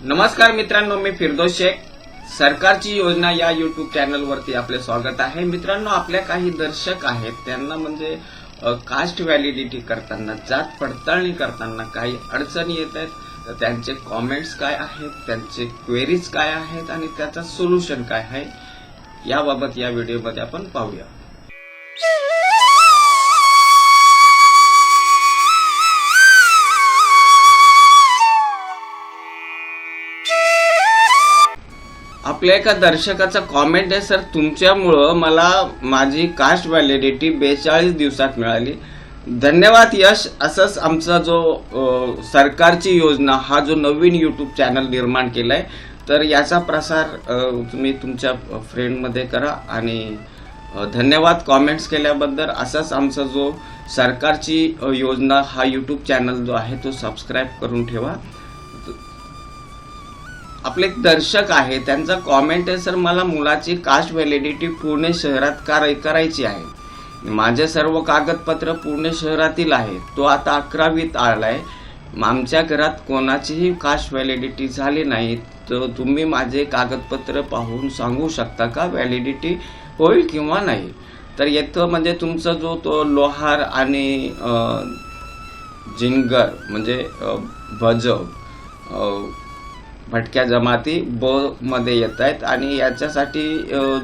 नमस्कार मित्रांनो, मी फिरदौस शेख. सरकारची योजना या युट्यूब चॅनलवरती आपले स्वागत आहे. मित्रांनो, आपल्या काही दर्शक आहेत त्यांना म्हणजे कास्ट व्हॅलिडिटी करताना, जात पडताळणी करताना काही अडचणी येत आहेत. तर त्यांचे कॉमेंट्स काय आहेत, त्यांचे क्वेरीज काय आहेत आणि त्याचा सोल्युशन काय आहे याबाबत या व्हिडिओमध्ये आपण पाहूया. आपल्या एका दर्शकाचा कॉमेंट आहे, सर तुमच्यामुळं मला माझी कास्ट व्हॅलिडिटी 42 दिवसात मिळाली. धन्यवाद यश. असंच आमचा जो सरकारची योजना हा जो नवीन यूट्यूब चॅनल निर्माण केलाय, तर याचा प्रसार तुम्ही तुमच्या फ्रेंडमध्ये करा. आणि धन्यवाद कॉमेंट्स केल्याबद्दल. असाच आमचा जो सरकारची योजना हा यूट्यूब चॅनल जो आहे तो सबस्क्राईब करून ठेवा. आपले एक दर्शक आहे, त्यांचा कॉमेंट आहे, सर मला मुलाची कास्ट व्हॅलिडिटी पुणे शहरात करायची आहे. माझे सर्व कागदपत्र पुणे शहरातील आहेत. तो आता 11वीत आलाय. आमच्या घरात कोणाचीही कास्ट व्हॅलिडिटी झाली नाही. तर तुम्ही माझे कागदपत्र पाहून सांगू शकता का व्हॅलिडिटी होईल किंवा नाही. तर येतं म्हणजे तुमचा जो तो लोहार आणि जिंगर म्हणजे भजव भटक्या जमाती ब मध्ये येत आहेत. आणि याच्यासाठी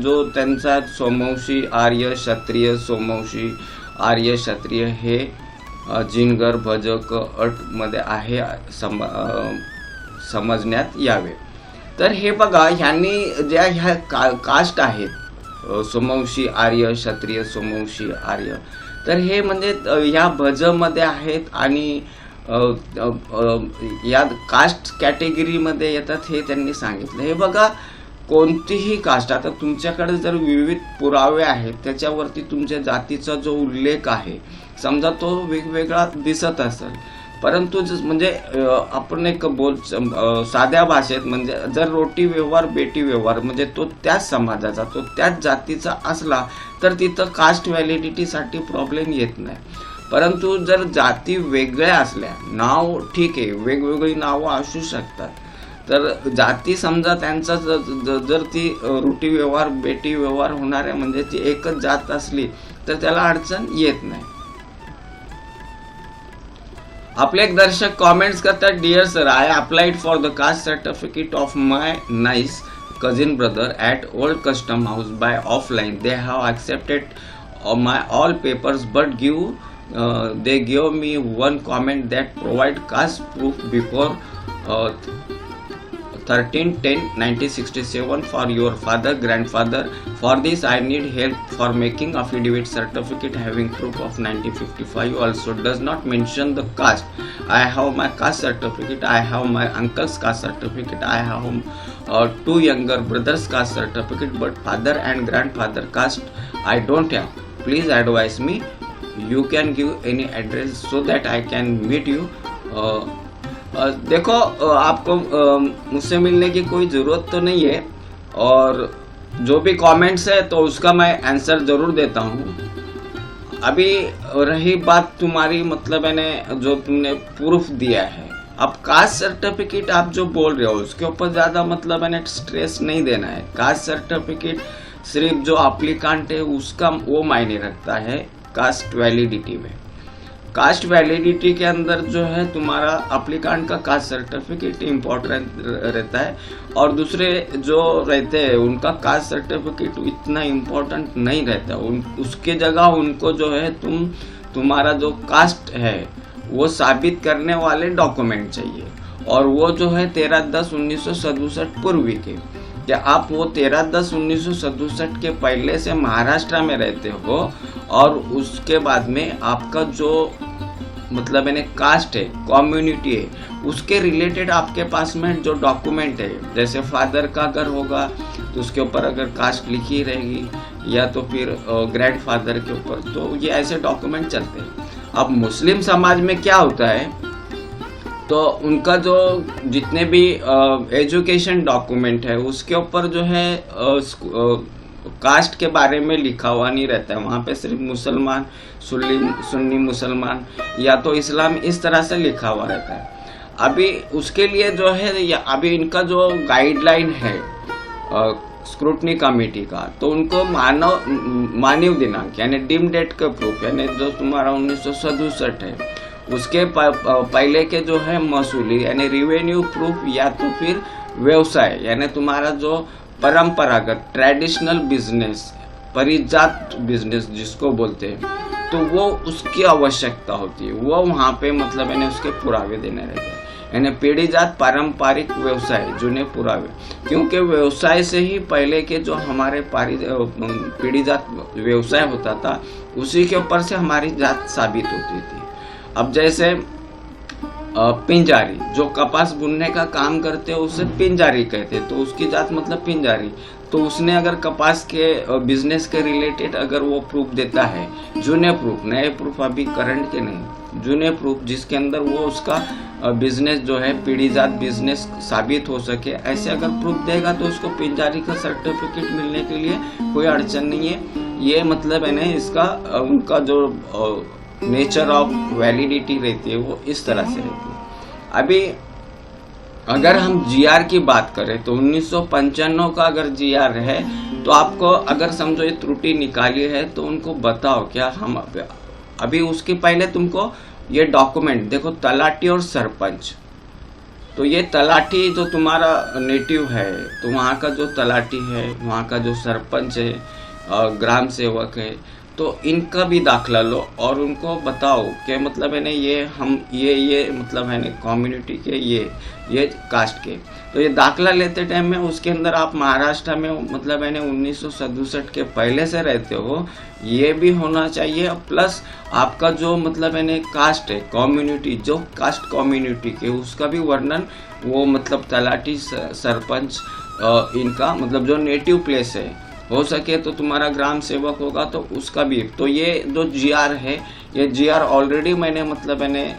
जो त्यांचा सोमवंशी आर्य क्षत्रिय, सोमवंशी आर्य क्षत्रिय हे जिनगर भजक अट मध्ये आहे समजण्यात यावे. तर हे बघा, ह्यांनी ज्या ह्या कास्ट आहेत सोमवंशी आर्य क्षत्रिय, सोमवंशी आर्य, तर हे म्हणजे ह्या भज मध्ये आहेत आणि या कास्ट कॅटेगरीमध्ये येतात हे त्यांनी सांगितलं. हे बघा, कोणतीही कास्ट, आता तुमच्याकडे जर विविध पुरावे आहेत त्याच्यावरती तुमच्या जातीचा जो उल्लेख आहे समजा तो वेगवेगळा दिसत असेल, परंतु म्हणजे आपण एक साध्या भाषेत म्हणजे जर रोटी व्यवहार बेटी व्यवहार म्हणजे तो त्याच समाजाचा, तो त्याच जातीचा असला तर तिथं कास्ट व्हॅलिडिटीसाठी प्रॉब्लेम येत नाही. परंतु जर जाती वेगळ्या असल्या, नाव ठीक आहे, वेगवेगळी नावं असू शकतात, तर जाती समजा त्यांचा जर ती रोटी व्यवहार बेटी व्यवहार होणार आहे म्हणजे ती एकच जात असली तर त्याला अडचण येत नाही. आपले एक दर्शक कॉमेंट्स करतात, dear sir, I applied for the caste certificate of my niece cousin brother at old custom house by offline. They have accepted my all papers but they give me one comment that provide caste proof before 13/10/1967 for your father grandfather. For this I need help for making affidavit certificate having proof of 1955. Also does not mention the caste. I have my caste certificate, I have my uncle's caste certificate, I have 2 younger brothers caste certificate, but father and grandfather caste I don't have. Please advise me. You can give any address so that I can meet you. देखो, आपको मुझसे मिलने की कोई ज़रूरत तो नहीं है, और जो भी कमेंट्स है तो उसका मैं आंसर ज़रूर देता हूँ. अभी रही बात तुम्हारी मतलब मैंने जो तुमने प्रूफ दिया है, अब कास्ट सर्टिफिकेट आप जो बोल रहे हो उसके ऊपर ज़्यादा मतलब मैंने स्ट्रेस नहीं देना है. कास्ट सर्टिफिकेट सिर्फ जो एप्लीकेंट है उसका वो मायने रखता है कास्ट वैलिडिटी में. कास्ट वैलिडिटी के अंदर जो है तुम्हारा एप्लीकेंट का कास्ट सर्टिफिकेट इम्पोर्टेंट रहता है, और दूसरे जो रहते हैं उनका कास्ट सर्टिफिकेट इतना इम्पोर्टेंट नहीं रहता. उसके जगह उनको जो है तुम्हारा जो कास्ट है वो साबित करने वाले डॉक्यूमेंट चाहिए, और वो जो है 13/10/1967 पूर्वी के. क्या आप वो 13/10/1967 के पहले से महाराष्ट्र में रहते हो और उसके बाद में आपका जो मतलब मैंने कास्ट है, कम्युनिटी है, उसके रिलेटेड आपके पास में जो डॉक्यूमेंट है, जैसे फादर का अगर होगा तो उसके ऊपर अगर कास्ट लिखी रहेगी, या तो फिर ग्रैंडफादर के ऊपर, तो ये ऐसे डॉक्यूमेंट चलते हैं. अब मुस्लिम समाज में क्या होता है, तो उनका जो जितने भी एजुकेशन डॉक्यूमेंट है उसके ऊपर जो है कास्ट के बारे में लिखा हुआ नहीं रहता है. वहाँ पे सिर्फ मुसलमान, सुन्नी मुसलमान या तो इस्लाम इस तरह से लिखा हुआ रहता है. अभी उसके लिए जो है अभी इनका जो गाइडलाइन है स्क्रूटनी कमेटी का, तो उनको मानव दिनांक यानी डिम डेट का प्रूफ यानी जो तुम्हारा 1967 है उसके पहले के जो है महसूली यानी रिवेन्यू प्रूफ, या तो फिर व्यवसाय यानी तुम्हारा जो परंपरागत ट्रेडिशनल बिजनेस, परिजात बिजनेस जिसको बोलते हैं, तो वो उसकी आवश्यकता होती है। वो वहाँ पे मतलब यानी उसके पुरावे देने रहते हैं, यानी पीढ़ीजात पारंपरिक व्यवसाय जुने पुरावे, क्योंकि व्यवसाय से ही पहले के जो हमारे पीढ़ीजात व्यवसाय होता था उसी के ऊपर से हमारी जात साबित होती थी। अब जैसे पिंजारी जो कपास बुनने का काम करते हैं उसे पिंजारी कहते हैं, तो उसकी जात मतलब पिंजारी। तो उसने अगर कपास के बिजनेस के रिलेटेड अगर वो प्रूफ देता है, जूने प्रूफ, नए प्रूफ अभी करंट के नहीं, जूने प्रूफ जिसके अंदर वो उसका बिजनेस जो है पीढ़ीजात बिजनेस साबित हो सके, ऐसे अगर प्रूफ देगा तो उसको पिंजारी का सर्टिफिकेट मिलने के लिए कोई अड़चन नहीं है। ये मतलब है ना इसका उनका जो नेचर ऑफ वैलिडिटी रहती है वो इस तरह से रहती है। अभी अगर हम जीआर की बात करें तो 1995 का अगर जीआर है तो आपको अगर समझो ये त्रुटि निकाली है तो उनको बताओ क्या हम अभी उसके पहले तुमको ये डॉक्यूमेंट देखो, तलाटी और सरपंच। तो ये तलाटी जो तुम्हारा नेटिव है तो वहाँ का जो तलाटी है, वहाँ का जो सरपंच है, ग्राम सेवक है, तो इनका भी दाखला लो और उनको बताओ कि मतलब है ना ये हम ये मतलब है ना कम्युनिटी के ये कास्ट के। तो ये दाखला लेते टाइम में उसके अंदर आप महाराष्ट्र में मतलब है ना 1967 के पहले से रहते हो, ये भी होना चाहिए। प्लस आपका जो मतलब है ना कास्ट है, कम्युनिटी, जो कास्ट कम्युनिटी के उसका भी वर्णन वो मतलब तलाटी सरपंच इनका मतलब जो नेटिव प्लेस है, हो सके तो तुम्हारा ग्राम सेवक होगा तो उसका भी। तो ये जो जीआर है, ये जीआर ऑलरेडी मैंने मतलब मैंने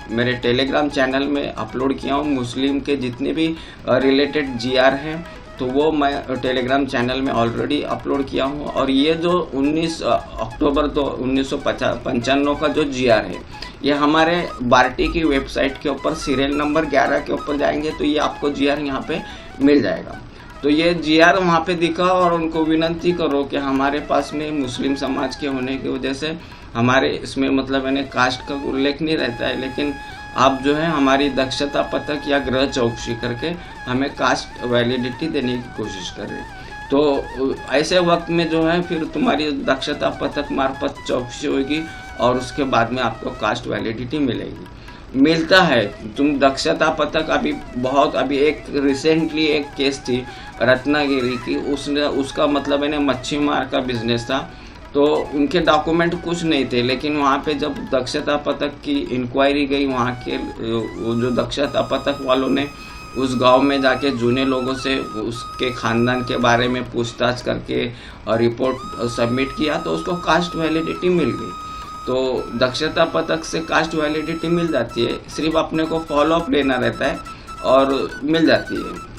मेरे टेलीग्राम चैनल में अपलोड किया हूँ। मुस्लिम के जितने भी रिलेटेड जीआर हैं तो वो मैं टेलीग्राम चैनल में ऑलरेडी अपलोड किया हूँ। और ये जो 19 अक्टूबर तो 1995 का जो जीआर है, ये हमारे बार्टी की वेबसाइट के ऊपर सीरियल नंबर 11 के ऊपर जाएंगे तो ये आपको जीआर यहाँ पे मिल जाएगा। तो ये जीआर वहाँ पे दिखा और उनको विनंती करो कि हमारे पास में मुस्लिम समाज के होने की वजह से हमारे इसमें मतलब यानी कास्ट का उल्लेख नहीं रहता है, लेकिन आप जो है हमारी दक्षता पत्रक या गृह चौकसी करके हमें कास्ट वैलिडिटी देने की कोशिश करें। तो ऐसे वक्त में जो है फिर तुम्हारी दक्षता पत्रक मार्फत चौकसी होगी और उसके बाद में आपको कास्ट वैलिडिटी मिलता है। तुम दक्षता पत्रक अभी एक रिसेंटली एक केस थी रत्नागिरी की, उसका मतलब है ना मच्छी मार का बिजनेस था, तो उनके डॉक्यूमेंट कुछ नहीं थे, लेकिन वहाँ पे जब दक्षता पत्रक की इंक्वायरी गई, वहाँ के जो दक्षता पत्रक वालों ने उस गांव में जाके जूने लोगों से उसके खानदान के बारे में पूछताछ करके और रिपोर्ट सबमिट किया तो उसको कास्ट वैलिडिटी मिल गई। तो दक्षता पत्रक से कास्ट वैलिडिटी मिल जाती है, सिर्फ अपने को फॉलोअप लेना रहता है और मिल जाती है।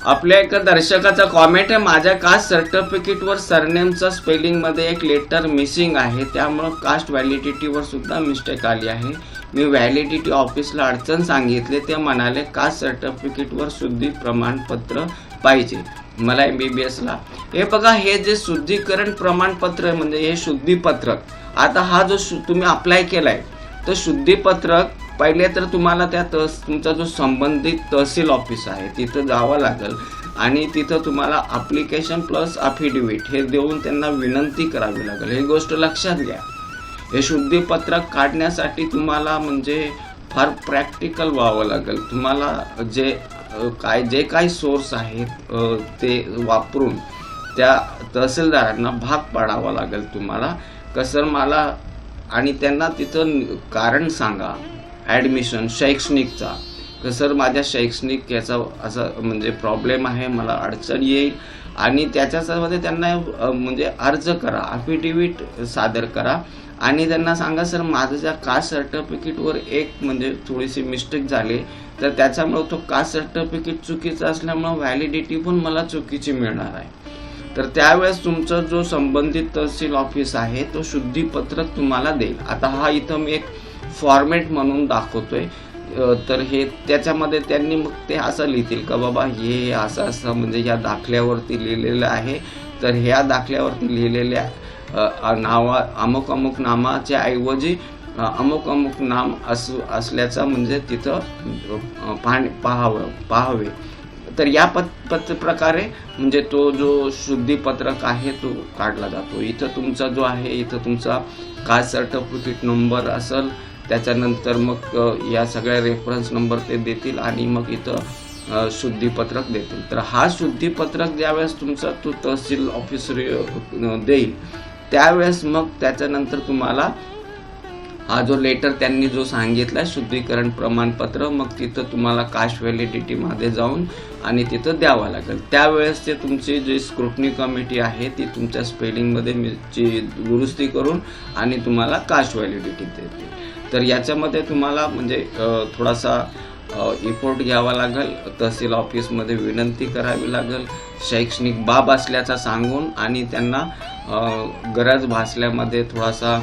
आपल्या एक दर्शकाचा कॉमेंट आहे, माझ्या कास्ट सर्टिफिकेटवर सरनेमचा स्पेलिंगमध्ये एक लेटर मिसिंग आहे, त्यामुळे कास्ट व्हॅलिडिटीवर सुद्धा मिस्टेक आली आहे। मी व्हॅलिडिटी ऑफिसला अडचण सांगितले, ते म्हणाले कास्ट सर्टिफिकेटवर शुद्धी प्रमाणपत्र पाहिजे मला MBBSला। हे बघा, हे जे शुद्धीकरण प्रमाणपत्र म्हणजे हे शुद्धीपत्रक, आता हा जो तुम्ही अप्लाय केलाय तर शुद्धीपत्रक पहिले तर तुम्हाला त्या तुमचा जो संबंधित तहसील ऑफिस आहे तिथं जावं लागेल आणि तिथं तुम्हाला ॲप्लिकेशन प्लस अफिडेविट हे देऊन त्यांना विनंती करावी लागेल। ही गोष्ट लक्षात घ्या। हे शुद्धीपत्रक काढण्यासाठी तुम्हाला म्हणजे फार प्रॅक्टिकल व्हावं लागेल। तुम्हाला जे काही सोर्स आहेत ते वापरून त्या तहसीलदारांना भाग पाडावा लागेल तुम्हाला कसं मला, आणि त्यांना तिथं कारण सांगा ॲडमिशन शैक्षणिकचा, कसं माझ्या शैक्षणिक याचा असं म्हणजे प्रॉब्लेम आहे, मला अडचण येईल, आणि त्याच्यामध्ये त्यांना म्हणजे अर्ज करा, अफिडेविट सादर करा आणि त्यांना सांगा सर माझं ज्या कास्ट सर्टिफिकेटवर एक म्हणजे थोडीशी मिस्टेक झाली तर त्याच्यामुळे तो कास्ट सर्टिफिकेट चुकीचं असल्यामुळे व्हॅलिडिटी पण मला चुकीची मिळणार आहे। तर त्यावेळेस तुमचा जो संबंधित तहसील ऑफिस आहे तो शुद्धीपत्रक तुम्हाला देईल। आता हा इथं मी एक फॉर्मेट म्हणून दाखवतोय. तर हे त्याच्यामध्ये त्यांनी मग ते असं लिहितील का बाबा हे असं असं म्हणजे या दाखल्यावरती लिहिलेलं आहे. तर ह्या दाखल्यावरती लिहिलेल्या अमुक अमुक नामाच्या ऐवजी अमुक अमुक नाम असल्याचा म्हणजे तिथं पाहावे. तर या प्रकारे म्हणजे तो जो शुद्धीपत्रक आहे तो काढला जातो. इथं तुमचा जो आहे इथं तुमचा कास्ट सर्टिफिकेट नंबर असेल, त्याच्यानंतर मग या सगळ्या रेफरन्स नंबर ते देतील आणि मग इथं शुद्धीपत्रक देतील. तर हा शुद्धीपत्रक ज्यावेळेस तुमचा तो तहसील ऑफिसर देईल त्यावेळेस मग त्याच्यानंतर तुम्हाला हा जो लेटर त्यांनी जो सांगितला शुद्धीकरण प्रमाणपत्र, मग तिथं तुम्हाला कास्ट व्हॅलिडिटीमध्ये जाऊन आणि तिथं द्यावं लागेल. त्यावेळेस ते तुमची जी स्क्रुटनी कमिटी आहे ती तुमच्या स्पेलिंगमध्ये दुरुस्ती करून आणि तुम्हाला कास्ट व्हॅलिडिटी देते. तर याच्यामध्ये तुम्हाला म्हणजे थोडासा इफोर्ट घ्यावा लागेल, तहसील ऑफिसमध्ये विनंती करावी लागेल, शैक्षणिक बाब असल्याचा सांगून आणि त्यांना गरज भासल्यामध्ये थोडासा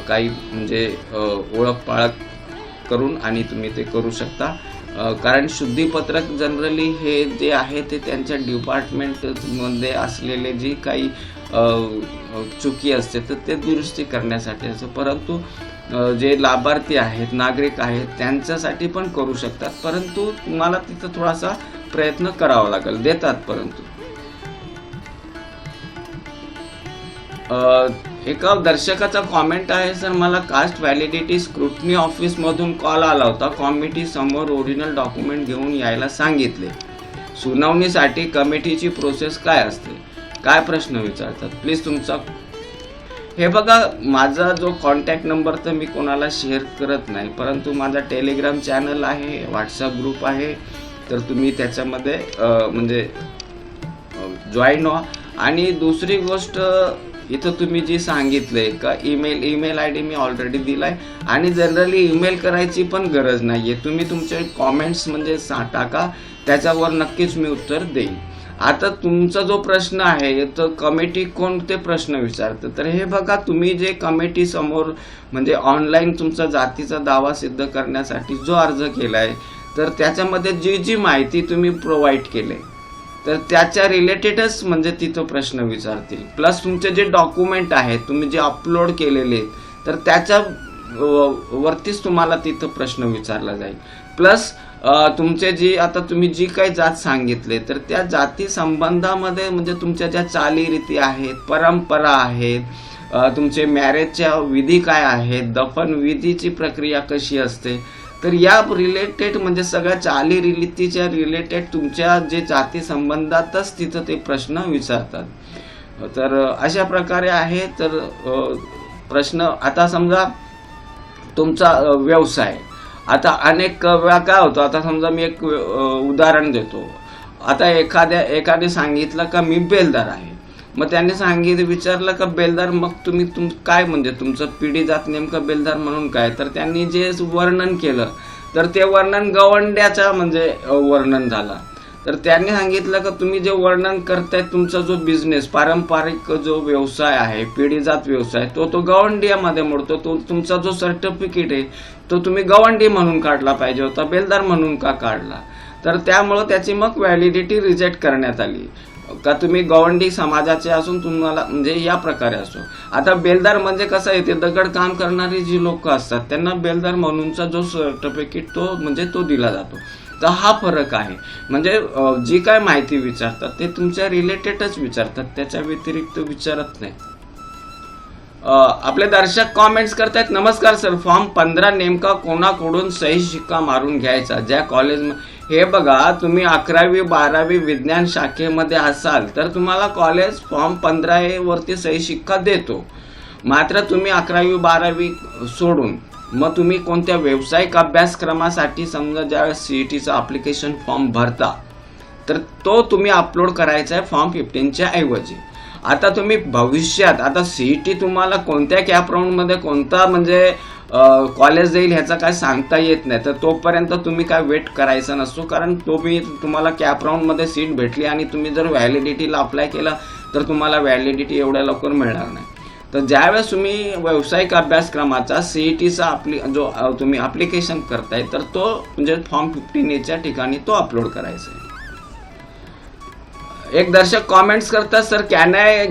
काही म्हणजे ओळख पाळख करून आणि तुम्ही ते करू शकता. कारण शुद्धीपत्रक जनरली हे जे आहे ते त्यांच्या डिपार्टमेंटमध्ये असलेले जी काही चुकी असते तर ते दुरुस्ती करण्यासाठी असं, परंतु जे लाभार्थी आहेत नागरिक आहेत त्यांच्यासाठी पण करू शकतात, परंतु तुम्हाला तिथं थोडासा प्रयत्न करावा लागेल. देतात परंतु एका दर्शकाचा कॉमेंट आहे, सर मला कास्ट व्हॅलिडिटी स्क्रुटनी ऑफिसमधून कॉल आला होता. कमिटी समोर ओरिजिनल डॉक्युमेंट घेऊन यायला सांगितले. सुनावणीसाठी कमिटीची प्रोसेस काय असते? काय प्रश्न विचारतात प्लीज तुमचा. हे बघा, माझा जो कॉन्टॅक्ट नंबर तर मी कोणाला शेअर करत नाही, परंतु माझा टेलिग्राम चॅनल आहे, व्हॉट्सअप ग्रुप आहे, तर तुम्ही त्याच्यामध्ये म्हणजे जॉईन व्हा. आणि दुसरी गोष्ट इथं तुम्ही जी सांगितलंय का email I D me already दिलाय आणि जनरली ईमेल करायची पण गरज नाहीये. तुम्ही तुमचे कॉमेंट्स म्हणजे टाका, त्याच्यावर नक्कीच मी उत्तर देईन. आता तुमचा जो प्रश्न आहे तर कमिटी कोणते प्रश्न विचारते, तर हे बघा, तुम्ही जे कमिटी समोर म्हणजे ऑनलाईन तुमचा जातीचा दावा सिद्ध करण्यासाठी जो अर्ज केलाय तर त्याच्यामध्ये जी जी माहिती तुम्ही प्रोव्हाइड केले तर त्याच्या रिलेटेडच म्हणजे तिथं प्रश्न विचारतील. प्लस तुमचे जे डॉक्युमेंट आहेत तुम्ही जे अपलोड केलेले तर त्याच्या वरतीच तुम्हाला तिथं प्रश्न विचारला जाईल. प्लस तुमचे जी आता तुम्ही जी काही जात सांगितले तर त्या जाती संबंधामध्ये म्हणजे तुमच्या ज्या चालीरीती आहेत, परंपरा आहेत, तुमचे मॅरेजच्या विधी काय आहेत, दफन विधीची प्रक्रिया कशी असते, तर या रिलेटेड म्हणजे सगळ्या चालीरीतीच्या रिलेटेड तुमच्या जे जाती संबंधातच तिथं ते प्रश्न विचारतात. तर अशा प्रकारे आहे. तर प्रश्न आता समजा तुमचा व्यवसाय, आता अनेक वेळा काय होतं, आता समजा मी एक उदाहरण देतो. आता एकाने सांगितलं का मी बेलदार आहे, मग त्यांनी विचारलं का बेलदार, मग तुम्ही काय म्हणजे तुमचं पिढी जात नेमकं बेलदार म्हणून काय, तर त्यांनी जे वर्णन केलं तर ते वर्णन गवंड्याचा म्हणजे वर्णन झाला. तर त्यांनी सांगितलं का तुम्ही जे वर्णन करताय तुमचा जो बिझनेस पारंपरिक जो व्यवसाय आहे, पिढीजात व्यवसाय, तो गवंडियामध्ये मोडतो. तो तुमचा जो सर्टिफिकेट आहे तो तुम्ही गवंडी म्हणून काढला पाहिजे होता, बेलदार म्हणून का काढला. तर त्यामुळं त्याची मग व्हॅलिडिटी रिजेक्ट करण्यात आली का तुम्ही गवंडी समाजाचे असून तुम्हाला म्हणजे या प्रकारे असो. आता बेलदार म्हणजे कसं आहे, ते दगड काम करणारी जी लोक असतात त्यांना बेलदार म्हणूनचा जो सर्टिफिकेट तो म्हणजे तो दिला जातो. तर हा फरक आहे. म्हणजे जी काय माहिती विचारतात ते तुमच्या रिलेटेडच विचारतात, त्याच्या व्यतिरिक्त विचारत नाही. आपले दर्शक कॉमेंट्स करतायत, नमस्कार सर, फॉर्म 15 नेमका कोणाकडून सही शिक्का मारून घ्यायचा ज्या कॉलेज. हे बघा, तुम्ही 11वी 12वी विज्ञान शाखेमध्ये असाल तर तुम्हाला कॉलेज फॉर्म 15 वरती सही शिक्का देतो. मात्र तुम्ही 11वी 12वी सोडून मग तुम्ही कोणत्या व्यावसायिक अभ्यासक्रमासाठी समजा ज्यावेळेस CETचा ॲप्लिकेशन फॉर्म भरता तर तो तुम्ही अपलोड करायचा आहे फॉर्म 15च्या ऐवजी. आता तुम्ही भविष्यात आता CET तुम्हाला कोणत्या कॅप राऊंडमध्ये कोणता म्हणजे कॉलेज देईल ह्याचा काय सांगता येत नाही. तर तोपर्यंत तुम्ही काय वेट करायचा नसतो, कारण तुम्हाला कॅप राऊंडमध्ये सीट भेटली आणि तुम्ही जर व्हॅलिडिटीला अप्लाय केला तर तुम्हाला व्हॅलिडिटी एवढ्या लवकर मिळणार नाही. तर ज्यावेळेस तुम्ही व्यावसायिक अभ्यासक्रमाचा CETचा जो तुम्ही ॲप्लिकेशन करताय तर तो म्हणजे फॉर्म 15A ठिकाणी तो अपलोड करायचा आहे. एक दर्शक कॉमेंट्स करतात, sir can I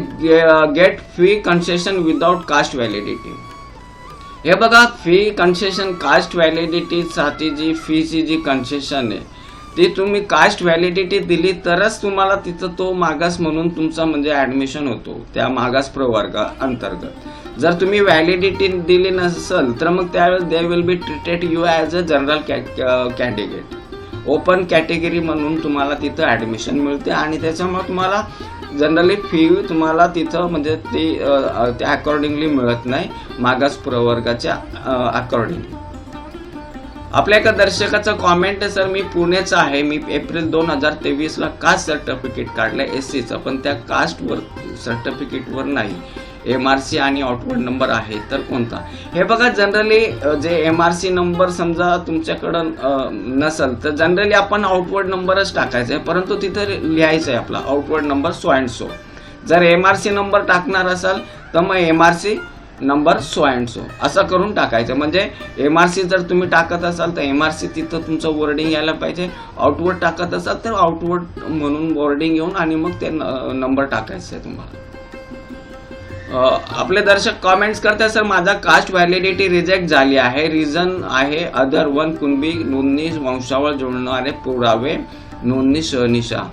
get fee concession without caste validity. हे बघा, फी कन्सेशन कास्ट व्हॅलिडिटीसाठी जी फीची जी कन्सेशन आहे ती तुम्ही कास्ट व्हॅलिडिटी दिली तरच तुम्हाला तिथं तो मागास म्हणून तुमचा म्हणजे ॲडमिशन होतो त्या मागास प्रवर्गा अंतर्गत. जर तुम्ही व्हॅलिडिटी दिली नसेल तर मग त्यावेळेस they will be treated you as a general category, open category म्हणून तुम्हाला तिथं ॲडमिशन मिळते आणि त्याच्यामुळे तुम्हाला जनरली फी तुम्हाला तिथं म्हणजे ती त्या अकॉर्डिंगली मिळत नाही मागास प्रवर्गाच्या अकॉर्डिंगली. आपल्या एका दर्शकाचं कॉमेंट आहे, सर मी पुणेचा आहे, मी एप्रिल 2023ला कास्ट सर्टिफिकेट काढलं SCचं, पण त्या कास्टवर सर्टिफिकेटवर नाही, MRC आणि आउटवर्ड नंबर आहे तर कोणता. हे बघा, जनरली जे MRC नंबर समजा तुमच्याकडं नसेल तर जनरली आपण आउटवर्ड नंबरच टाकायचा आहे, परंतु तिथं लिहायचं आहे आपला outward number so and so. जर MRC नंबर टाकणार असाल तर मग MRC number so and so असं करून टाकायचं. म्हणजे MRC जर तुम्ही टाकत असाल तर MRC तिथं तुमचं वर्डिंग यायला पाहिजे, आउटवर्ड टाकत असाल तर आउटवर्ड म्हणून वर्डिंग येऊन आणि मग ते नंबर टाकायचं आहे तुम्हाला. आपले दर्शक कॉमेंट्स करतात, सर माझा कास्ट व्हॅलिडिटी रिजेक्ट झाली आहे, रिझन आहे अदर वन कुणबी नोंदणी वंशावळ जोडणारे पुरावे नोंदणी शहनिशा.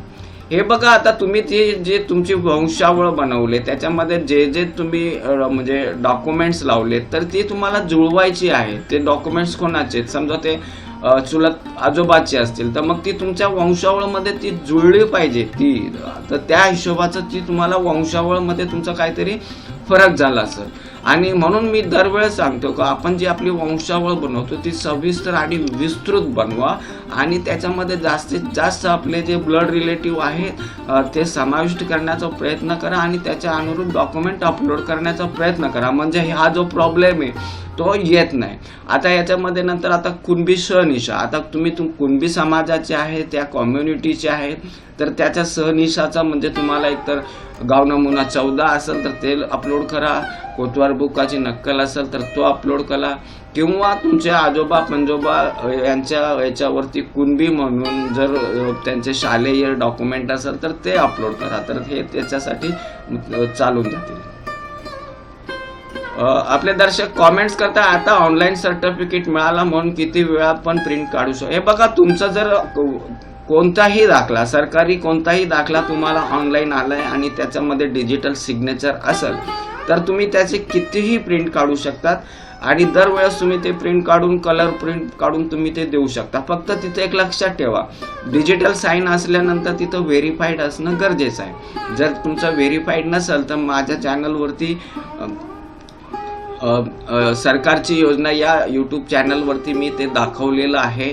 हे बघा, आता तुम्ही ती जे तुमची वंशावळ बनवले त्याच्यामध्ये जे जे तुम्ही म्हणजे डॉक्युमेंट्स लावले तर ती तुम्हाला जुळवायची आहे. ते डॉक्युमेंट्स कोणाचे, समजा ते चुलत आजोबाची असतील तर मग ती तुमच्या वंशावळमध्ये ती जुळली पाहिजे ती, तर त्या हिशोबाचं ती तुम्हाला वंशावळमध्ये तुमचा काहीतरी फरक झाला असेल. आणि म्हणून मी दरवेळेस सांगतो का आपण जी आपली वंशावळ बनवतो ती सविस्तर आणि विस्तृत बनवा आणि त्याच्यामध्ये जास्तीत जास्त आपले जे ब्लड रिलेटिव्ह आहेत ते समाविष्ट करण्याचा प्रयत्न करा आणि त्याच्या अनुरूप डॉक्युमेंट अपलोड करण्याचा प्रयत्न करा, म्हणजे हा जो प्रॉब्लेम आहे तो येत नाही. आता याच्यामध्ये नंतर आता कुणबी सहनिशा, आता तुम्ही कुणबी समाजाचे आहे, त्या कम्युनिटीचे आहेत तर त्याच्या सहनिशाचा म्हणजे तुम्हाला एकतर गाव नमुना 14 असेल तर ते अपलोड करा, कोतवाल बुकाची नक्कल असेल तर तो अपलोड करा, किंवा तुमच्या आजोबा पंजोबा यांच्या याच्यावरती कुणबी म्हणून जर त्यांचे शालेय डॉक्युमेंट असेल तर ते अपलोड करा, तर हे त्याच्यासाठी चालून जातील. आपले दर्शक कॉमेंट्स करता, आता ऑनलाईन सर्टिफिकेट मिळाला म्हणून किती वेळात पण प्रिंट काढू शकतो. हे बघा, तुमचा जर कोणताही दाखला, सरकारी कोणताही दाखला तुम्हाला ऑनलाईन आलाय आणि त्याच्यामध्ये डिजिटल सिग्नेचर असेल तर तुम्ही त्याचे कितीही प्रिंट काढू शकतात आणि दरवेळेस तुम्ही ते प्रिंट काढून कलर प्रिंट काढून तुम्ही ते देऊ शकता. फक्त तिथे एक लक्षात ठेवा, डिजिटल साईन असल्यानंतर तिथं व्हेरीफाईड असणं गरजेचं आहे. जर तुमचं व्हेरीफाईड नसेल तर माझ्या चॅनलवरती सरकारची योजना या यूट्यूब चॅनलवरती मी ते दाखवलेलं आहे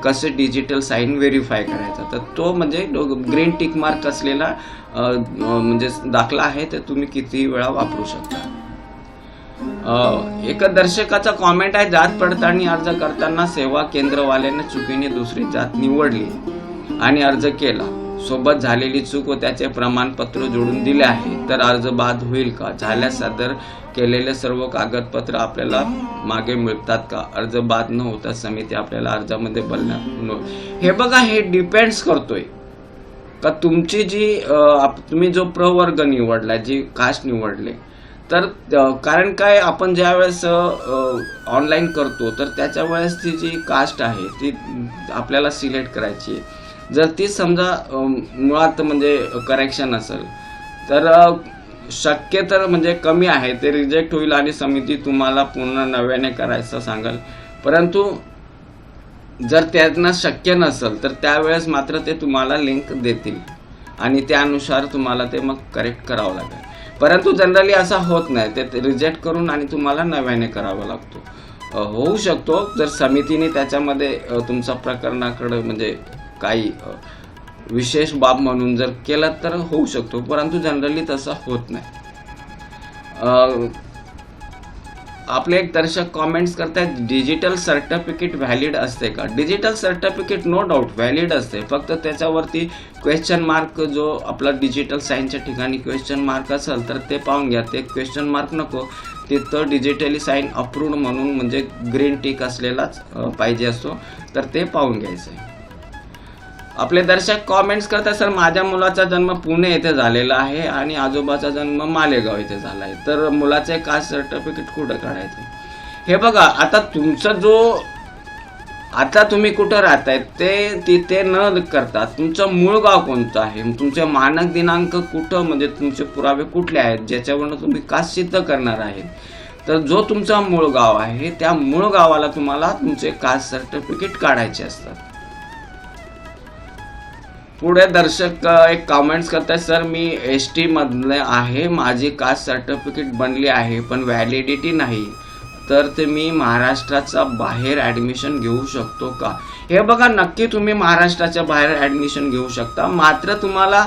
कसे डिजिटल साईन व्हेरीफाय करायचा. तर तो म्हणजे ग्रीन टिक मार्क असलेला म्हणजे दाखला आहे, ते तुम्ही कितीही वेळा वापरू शकता. एका दर्शकाचा कॉमेंट आहे, जात पडताळणी अर्ज करताना सेवा केंद्रवाल्याने चुकीने दुसरी जात निवडली आणि अर्ज केला, सोबत झालेली चूक व त्याचे प्रमाणपत्र जोडून दिले आहे तर अर्ज बाद होईल का? झाल्यास सादर केलेले सर्व कागदपत्र आपल्याला मागे मिळतात का? अर्ज बाद न होता समिती आपल्याला अर्जामध्ये हे बघा, हे डिपेंड्स करतोय का तुमची जी तुम्ही जो प्रवर्ग निवडला, जी कास्ट निवडले, तर कारण काय आपण ज्या वेळेस ऑनलाईन करतो तर त्याच्या वेळेस ती जी कास्ट आहे ती आपल्याला सिलेक्ट करायची आहे. जर ती समजा मुळात म्हणजे करेक्शन असेल तर शक्य तर म्हणजे कमी आहे ते रिजेक्ट होईल आणि समिती तुम्हाला पुन्हा नव्याने करायचं सांगाल. परंतु जर त्यांना शक्य नसेल तर त्यावेळेस मात्र ते तुम्हाला लिंक देतील आणि त्यानुसार तुम्हाला ते मग करेक्ट करावं लागेल. परंतु जनरली असा होत नाही, ते रिजेक्ट करून आणि तुम्हाला नव्याने करावा लागतो. होऊ शकतो जर समितीने त्याच्यामध्ये तुमच्या प्रकरणाकडे म्हणजे काही विशेष बाब म्हणून जर केलं तर होऊ शकतो, परंतु जनरली तसं होत नाही. आपले एक दर्शक कॉमेंट्स करतायत, डिजिटल सर्टिफिकेट व्हॅलिड असते का? Digital certificate no doubt valid असते, फक्त त्याच्यावरती क्वेश्चन मार्क, जो आपला डिजिटल साईनच्या ठिकाणी क्वेश्चन मार्क असेल तर ते पाहून घ्या. ते क्वेश्चन मार्क नको, तिथं डिजिटली साईन अप्रूव्ड म्हणून म्हणजे ग्रीन टिक असलेलाच पाहिजे असतो, तर ते पाहून घ्यायचं आहे. आपले दर्शक कॉमेंट्स करतात, सर माझ्या मुलाचा जन्म पुणे येथे झालेला आहे आणि आजोबाचा जन्म मालेगाव येथे झाला आहे, तर मुलाचे कास्ट सर्टिफिकेट कुठं काढायचं? हे बघा, आता तुमचं जो आता तुम्ही कुठं राहताय ते तिथे न करता तुमचं मूळ गाव कोणतं आहे, तुमचे मानक दिनांक कुठं, म्हणजे तुमचे पुरावे कुठले आहेत ज्याच्यावरून तुम्ही कास्ट सिद्ध करणार आहे. तर जो तुमचा मूळ गाव आहे त्या मूळ गावाला तुम्हाला तुमचे कास्ट सर्टिफिकेट काढायचे असतात. पुढे दर्शक एक कमेंट्स करतात, सर मी ST मधले आहे, माझी कास्ट सर्टिफिकेट बनली आहे पण व्हॅलिडिटी नाही, तर ते मी महाराष्ट्राच्या बाहेर ॲडमिशन घेऊ शकतो का? हे बघा, नक्की तुम्ही महाराष्ट्राच्या बाहेर ॲडमिशन घेऊ शकता, मात्र तुम्हाला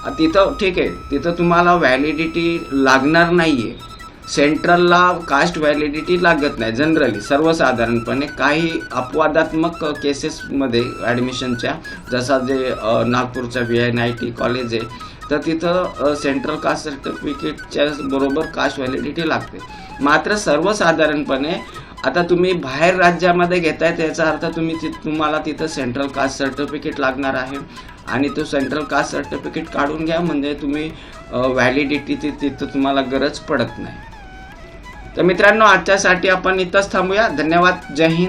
तिथं ठीक आहे, तिथं तुम्हाला व्हॅलिडिटी लागणार नाही आहे. सेंट्रलला कास्ट व्हॅलिडिटी लागत नाही जनरली, सर्वसाधारणपणे. काही अपवादात्मक केसेसमध्ये ॲडमिशनच्या, जसा जे नागपूरच्या VNIT कॉलेज आहे, तर तिथं सेंट्रल कास्ट सर्टिफिकेटच्या बरोबर कास्ट व्हॅलिडिटी लागते. मात्र सर्वसाधारणपणे आता तुम्ही बाहेर राज्यामध्ये घेताय त्याचा अर्थ तुम्हाला तिथं सेंट्रल कास्ट सर्टिफिकेट लागणार आहे आणि तो सेंट्रल कास्ट सर्टिफिकेट काढून घ्या, म्हणजे तुम्ही व्हॅलिडिटी तिथं तुम्हाला गरज पडत नाही. तर मित्रांनो, आजच्यासाठी आपण इथंच थांबूया. धन्यवाद. जय हिंद.